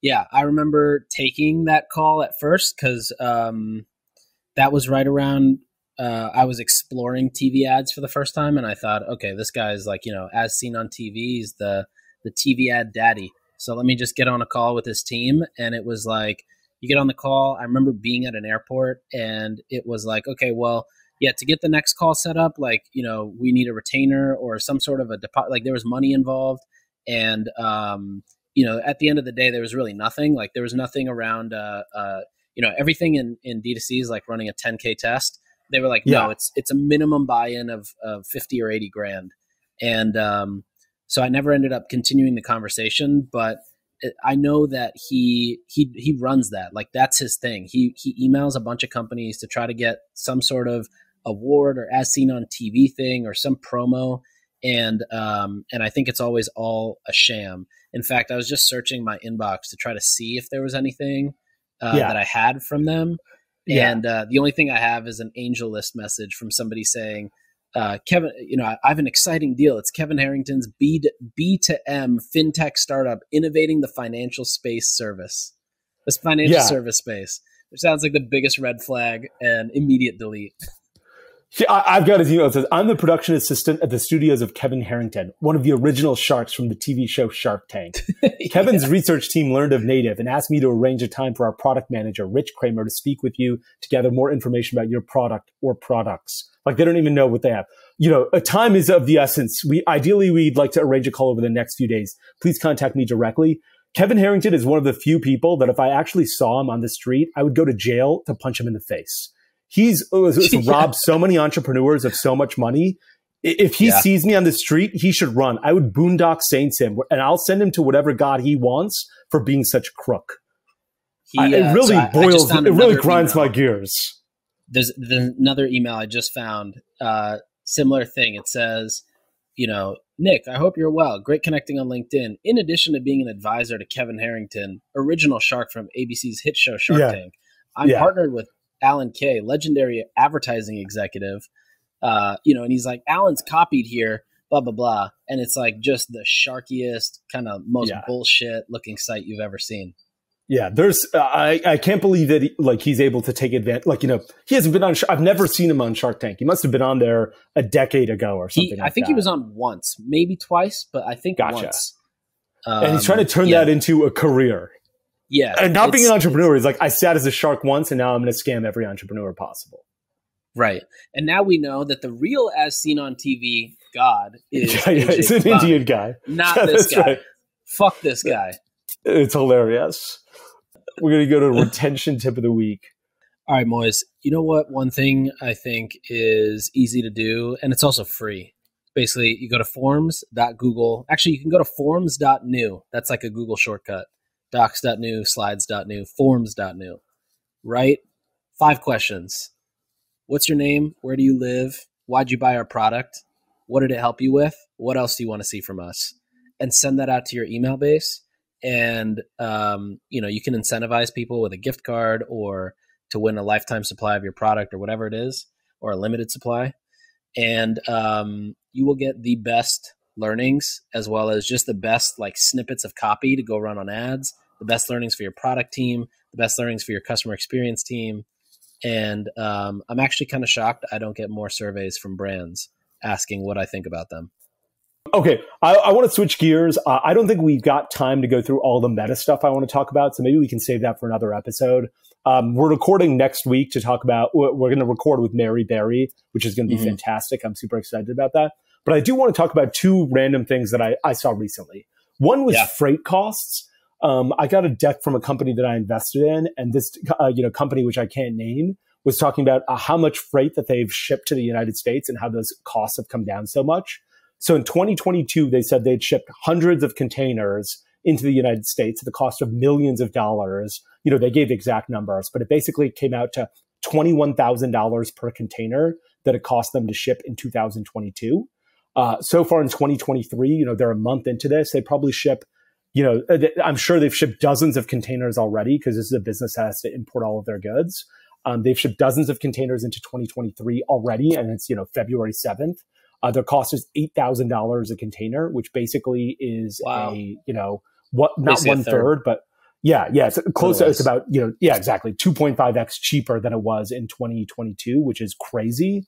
Yeah, I remember taking that call at first because that was right around I was exploring TV ads for the first time, and I thought, okay, this guy's like, as seen on TV, he's the TV ad daddy. So let me just get on a call with his team. And it was like, you get on the call. I remember being at an airport, and it was like, okay, well, to get the next call set up, we need a retainer or some sort of a deposit. Like there was money involved, and at the end of the day, there was really nothing. Like there was nothing around, everything in DTC is like running a 10K test. They were like, no, it's a minimum buy-in of 50 or 80 grand. And so I never ended up continuing the conversation, but I know that he runs that. Like that's his thing. He emails a bunch of companies to try to get some sort of award or as seen on TV thing or some promo. And I think it's always all a sham. In fact, I was just searching my inbox to try to see if there was anything that I had from them. And the only thing I have is an angel list message from somebody saying, Kevin, I have an exciting deal. It's Kevin Harrington's B to M fintech startup innovating the financial space service. This financial service space, which sounds like the biggest red flag and immediate delete. I've got his email. It says, I'm the production assistant at the studios of Kevin Harrington, one of the original sharks from the TV show Shark Tank. Kevin's research team learned of Native and asked me to arrange a time for our product manager, Rich Kramer, to speak with you to gather more information about your product or products. Like they don't even know what they have. A time is of the essence. We'd like to arrange a call over the next few days. Please contact me directly. Kevin Harrington is one of the few people that if I actually saw him on the street, I would go to jail to punch him in the face. He's robbed so many entrepreneurs of so much money. If he sees me on the street, he should run. I would boondock Saints him, and I'll send him to whatever God he wants for being such a crook. It really grinds my gears. There's another email I just found. Similar thing. It says, Nick, I hope you're well. Great connecting on LinkedIn. In addition to being an advisor to Kevin Harrington, original shark from ABC's hit show Shark Tank, I'm partnered with Alan Kay, legendary advertising executive, and he's like, Alan's copied here, blah, blah, blah. And it's like just the sharkiest, kind of most bullshit looking site you've ever seen. Yeah, there's, I can't believe that he's able to take advantage. He hasn't been on, I've never seen him on Shark Tank. He must have been on there a decade ago or something I think he was on once, maybe twice, but I think once. And he's trying to turn that into a career. Yeah. And not being an entrepreneur, he's like, I sat as a shark once and now I'm going to scam every entrepreneur possible. Right. And now we know that the real as seen on TV God is it's an Indian guy. Not this guy. Right. Fuck this guy. It's hilarious. We're going to go to retention tip of the week. All right, Moiz. You know what? One thing I think is easy to do, and it's also free. Basically, you go to forms.google. Actually, you can go to forms.new. That's like a Google shortcut. Docs.new, slides.new, forms.new. Right? 5 questions. What's your name? Where do you live? Why'd you buy our product? What did it help you with? What else do you want to see from us? And send that out to your email base. And, you can incentivize people with a gift card or to win a lifetime supply of your product or whatever it is, or a limited supply. And you will get the best learnings as well as just the best snippets of copy to go run on ads, the best learnings for your product team, the best learnings for your customer experience team. And I'm actually kind of shocked I don't get more surveys from brands asking what I think about them. Okay, I want to switch gears. I don't think we've got time to go through all the meta stuff I want to talk about, so maybe we can save that for another episode. We're recording next week to talk about, we're going to record with Mary Berry, which is going to be fantastic. I'm super excited about that. But I do want to talk about 2 random things that I saw recently. One was freight costs. I got a deck from a company that I invested in, and this company, which I can't name, was talking about how much freight that they've shipped to the United States and how those costs have come down so much. So in 2022, they said they'd shipped hundreds of containers into the United States at the cost of millions of dollars. They gave exact numbers, but it basically came out to $21,000 per container that it cost them to ship in 2022. So far in 2023, they're a month into this. They probably ship, I'm sure they've shipped dozens of containers already because this is a business that has to import all of their goods. They've shipped dozens of containers into 2023 already, and it's, February 7th. Their cost is $8,000 a container, which basically is not one third, but it's close. It's about, exactly 2.5x cheaper than it was in 2022, which is crazy.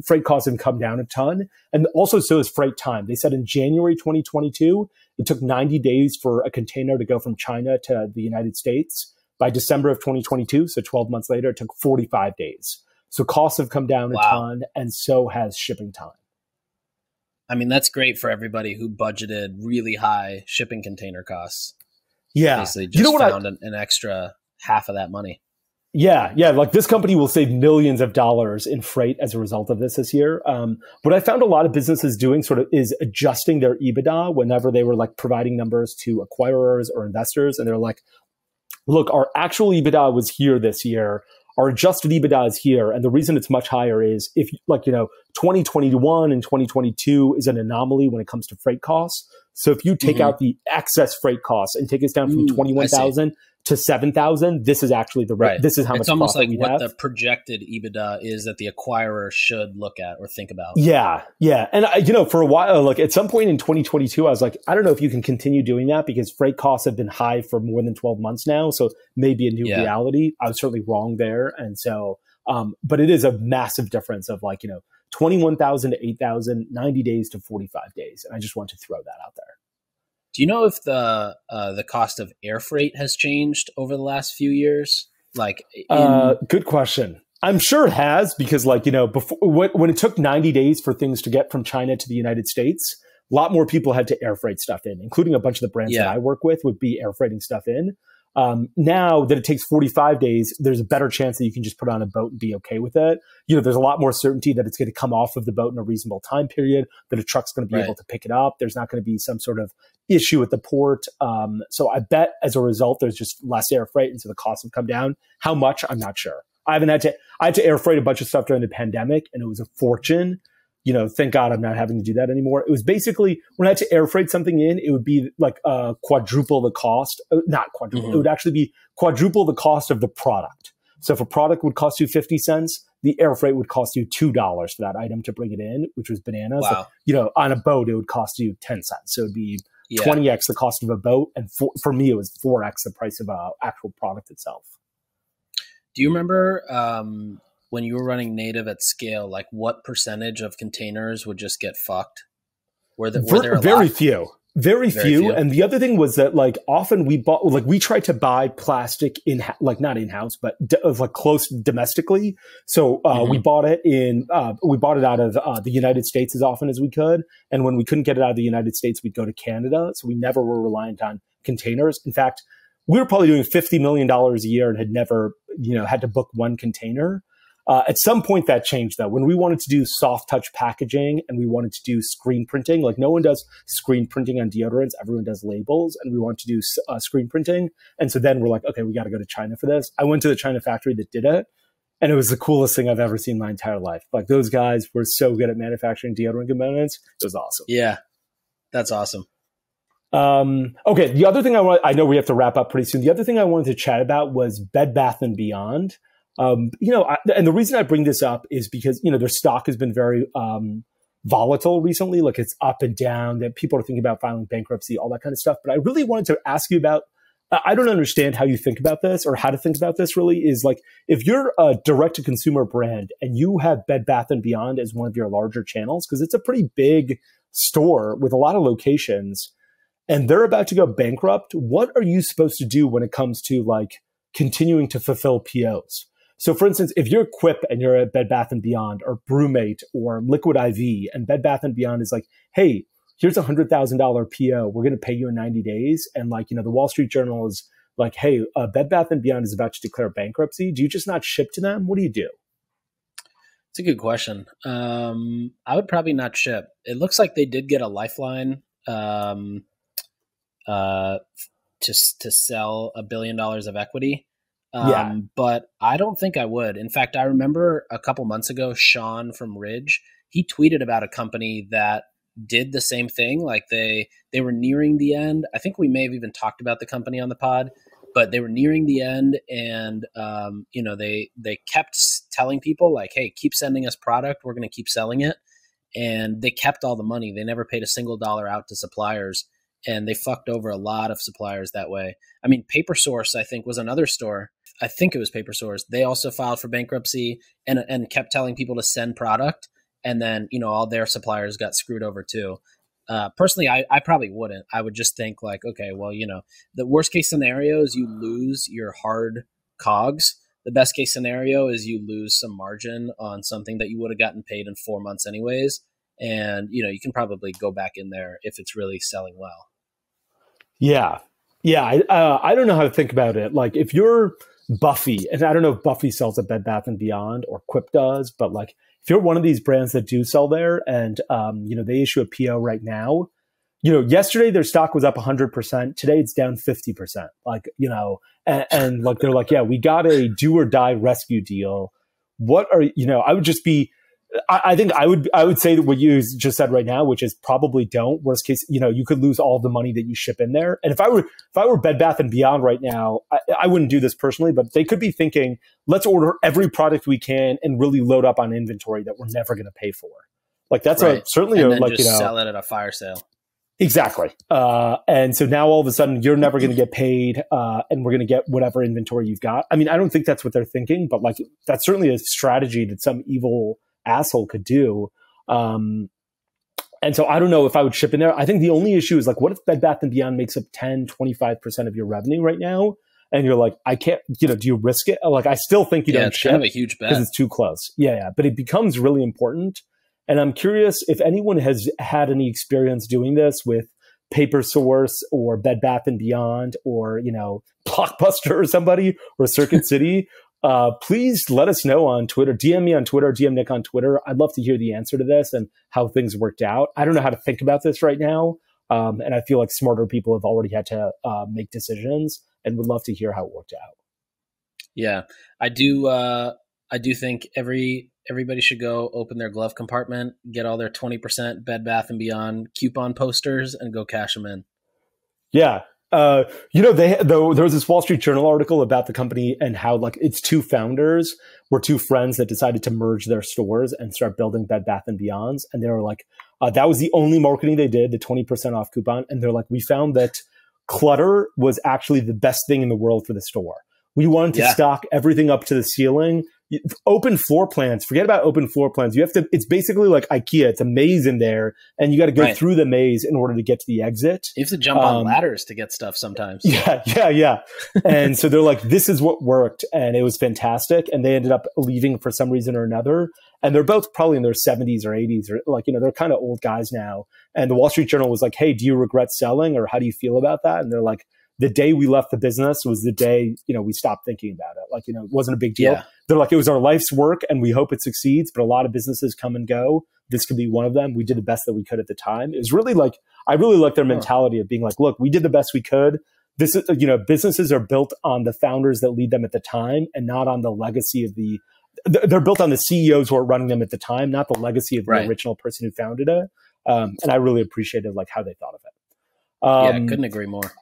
Freight costs have come down a ton. And also so is freight time. They said in January 2022, it took 90 days for a container to go from China to the United States. By December of 2022, so 12 months later, it took 45 days. So costs have come down a ton, and so has shipping time. I mean, that's great for everybody who budgeted really high shipping container costs. Yeah. Basically just found an extra half of that money. Yeah. This company will save millions of dollars in freight as a result of this year. What I found a lot of businesses doing is adjusting their EBITDA whenever they were providing numbers to acquirers or investors. And they're like, look, our actual EBITDA was here this year. Our adjusted EBITDA is here. And the reason it's much higher is if 2021 and 2022 is an anomaly when it comes to freight costs. So if you take out the excess freight costs and take us down from 21,000 to 7,000, this is actually the rate. This is how much profit we have. It's almost like what the projected EBITDA is that the acquirer should look at or think about. Yeah. And for a while, at some point in 2022, I was like, I don't know if you can continue doing that because freight costs have been high for more than 12 months now. So maybe a new reality. I was certainly wrong there. And so, but it is a massive difference of 21,000 to 8,000, 90 days to 45 days. And I just want to throw that out there. Do you know if the cost of air freight has changed over the last few years? Good question. I'm sure it has because before when it took 90 days for things to get from China to the United States, a lot more people had to air freight stuff in, including a bunch of the brands that I work with would be air freighting stuff in. Now that it takes 45 days, there's a better chance that you can just put on a boat and be okay with it. There's a lot more certainty that it's going to come off of the boat in a reasonable time period, that a truck's going to be able to pick it up. There's not going to be some sort of issue at the port. So I bet as a result, there's just less air freight. And so the costs have come down. How much? I'm not sure. I had to air freight a bunch of stuff during the pandemic and it was a fortune. Thank God I'm not having to do that anymore. It was basically when I had to air freight something in, it would be quadruple the cost, not quadruple. It would actually be quadruple the cost of the product. So if a product would cost you 50 cents, the air freight would cost you $2 for that item to bring it in, which was bananas. Wow. So, on a boat, it would cost you 10 cents. So it'd be 20x the cost of a boat. And for me, it was 4x the price of an actual product itself. Do you remember when you were running native at scale, like what percentage of containers would just get fucked? Were there very few. Very few. And the other thing was that like often we tried to buy plastic not in-house, but close domestically. So we bought it out of the United States as often as we could. And when we couldn't get it out of the United States, we'd go to Canada. So we never were reliant on containers. In fact, we were probably doing $50 million a year and had never, had to book one container. At some point that changed though. When we wanted to do soft touch packaging and we wanted to do screen printing, like no one does screen printing on deodorants, everyone does labels, and we wanted to do screen printing. And so then we're like, okay, we got to go to China for this. I went to the China factory that did it, and it was the coolest thing I've ever seen in my entire life. Like those guys were so good at manufacturing deodorant components. It was awesome. Yeah, that's awesome. Okay, the other thing I know we have to wrap up pretty soon. The other thing I wanted to chat about was Bed Bath & Beyond. And the reason I bring this up is because, their stock has been very volatile recently. Like it's up and down, that people are thinking about filing bankruptcy, all that kind of stuff. But I really wanted to ask you about, I don't understand how you think about this or how to think about this really, is like, if you're a direct to consumer brand and you have Bed Bath & Beyond as one of your larger channels, because it's a pretty big store with a lot of locations and they're about to go bankrupt, what are you supposed to do when it comes to like continuing to fulfill POs? So for instance, if you're Quip and you're at Bed Bath & Beyond or Brewmate or Liquid IV, and Bed Bath & Beyond is like, hey, here's a $100,000 PO. We're going to pay you in 90 days. And like, the Wall Street Journal is like, hey, Bed Bath & Beyond is about to declare bankruptcy. Do you just not ship to them? What do you do? It's a good question. I would probably not ship. It looks like they did get a lifeline to sell $1 billion of equity. But I don't think I would. In fact, I remember a couple months ago, Sean from Ridge, he tweeted about a company that did the same thing. Like they were nearing the end. I think we may have even talked about the company on the pod, but they were nearing the end. And, they kept telling people like, hey, keep sending us product. We're going to keep selling it. And they kept all the money. They never paid a single dollar out to suppliers. And they fucked over a lot of suppliers that way. I mean, PaperSource, I think, was another store. I think it was PaperSource. They also filed for bankruptcy and kept telling people to send product. And then, all their suppliers got screwed over too. Personally, I probably wouldn't. I would just think like, okay, well, the worst case scenario is you lose your hard COGS. The best case scenario is you lose some margin on something that you would have gotten paid in 4 months anyways. And, you can probably go back in there if it's really selling well. Yeah. Yeah. I don't know how to think about it. Like if you're Buffy, and I don't know if Buffy sells at Bed Bath & Beyond or Quip does, but like if you're one of these brands that do sell there and, they issue a PO right now, yesterday their stock was up 100%. Today it's down 50%. Like, and like, they're like, yeah, we got a do or die rescue deal. What are, I would just be, I think I would say that what you just said right now, which is probably don't. Worst case, you could lose all the money that you ship in there. And if I were Bed Bath & Beyond right now, I wouldn't do this personally, but they could be thinking, let's order every product we can and really load up on inventory that we're never going to pay for. Like that's right. Sell it at a fire sale. Exactly. And so now all of a sudden you're never going to get paid, and we're going to get whatever inventory you've got. I mean, I don't think that's what they're thinking, but like that's certainly a strategy that some evil asshole could do. And so I don't know if I would ship in there. I think the only issue is like, what if Bed Bath & Beyond makes up 10, 25% of your revenue right now? And you're like, I can't, do you risk it? Like, I still think you don't ship. Kind of a huge bet. Because it's too close. Yeah. But it becomes really important. And I'm curious if anyone has had any experience doing this with PaperSource or Bed Bath & Beyond or, Blockbuster or somebody or Circuit City. Please let us know on Twitter. DM me on Twitter, DM Nik on Twitter. I'd love to hear the answer to this and how things worked out. I don't know how to think about this right now. And I feel like smarter people have already had to make decisions and would love to hear how it worked out. Yeah, I do think everybody should go open their glove compartment, get all their 20% Bed Bath & Beyond coupon posters and go cash them in. Yeah. There was this Wall Street Journal article about the company and how like its two founders were two friends that decided to merge their stores and start building Bed Bath & Beyonds. And they were like, that was the only marketing they did, the 20% off coupon. And they're like, we found that clutter was actually the best thing in the world for the store. We wanted to stock everything up to the ceiling. Open floor plans. Forget about open floor plans. It's basically like IKEA. It's a maze in there, and you got to go through the maze in order to get to the exit. You have to jump on ladders to get stuff sometimes. Yeah. And so they're like, this is what worked, and it was fantastic. And they ended up leaving for some reason or another. And they're both probably in their 70s or 80s, or like, they're kind of old guys now. And the Wall Street Journal was like, hey, do you regret selling, or how do you feel about that? And they're like, the day we left the business was the day, we stopped thinking about it. Like, it wasn't a big deal. Yeah. They're like, it was our life's work and we hope it succeeds, but a lot of businesses come and go. This could be one of them. We did the best that we could at the time. It was really like, I really like their mentality of being like, look, we did the best we could. This is, businesses are built on the founders that lead them at the time and not on the legacy of they're built on the CEOs who are running them at the time, not the legacy of the original person who founded it. And I really appreciated like how they thought of it. I couldn't agree more.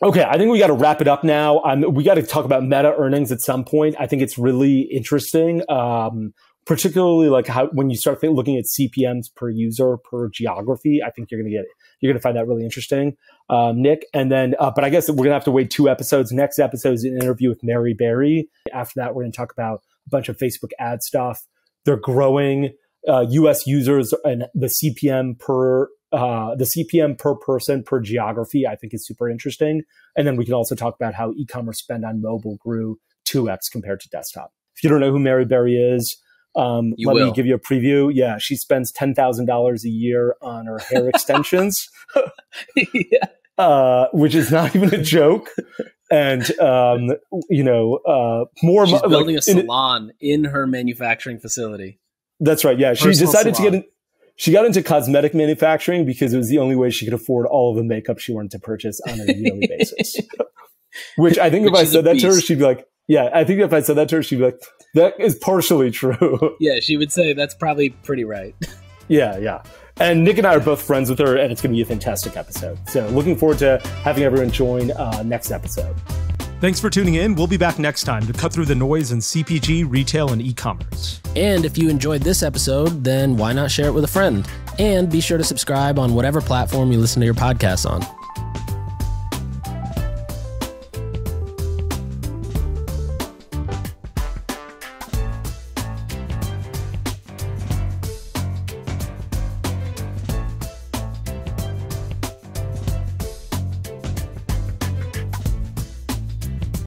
Okay, I think we got to wrap it up now. We got to talk about Meta earnings at some point. I think it's really interesting, particularly like how when you start looking at CPMs per user per geography. I think you're going to find that really interesting, Nick. And then, but I guess we're going to have to wait 2 episodes. Next episode is an interview with Mary Berry. After that, we're going to talk about a bunch of Facebook ad stuff. They're growing U.S. users and the CPM per person per geography, I think is super interesting. And then we can also talk about how e-commerce spend on mobile grew 2x compared to desktop. If you don't know who Mary Berry is, let me give you a preview. Yeah, she spends $10,000 a year on her hair extensions, which is not even a joke. And, more. She's building a salon in her manufacturing facility. That's right. Yeah, she decided to She got into cosmetic manufacturing because it was the only way she could afford all of the makeup she wanted to purchase on a yearly basis. Which I think if I said that to her, she'd be like, that is partially true. Yeah, she would say that's probably pretty right. Yeah. And Nick and I are both friends with her, and it's going to be a fantastic episode. So looking forward to having everyone join next episode. Thanks for tuning in. We'll be back next time to cut through the noise in CPG, retail, and e-commerce. And if you enjoyed this episode, then why not share it with a friend? And be sure to subscribe on whatever platform you listen to your podcasts on.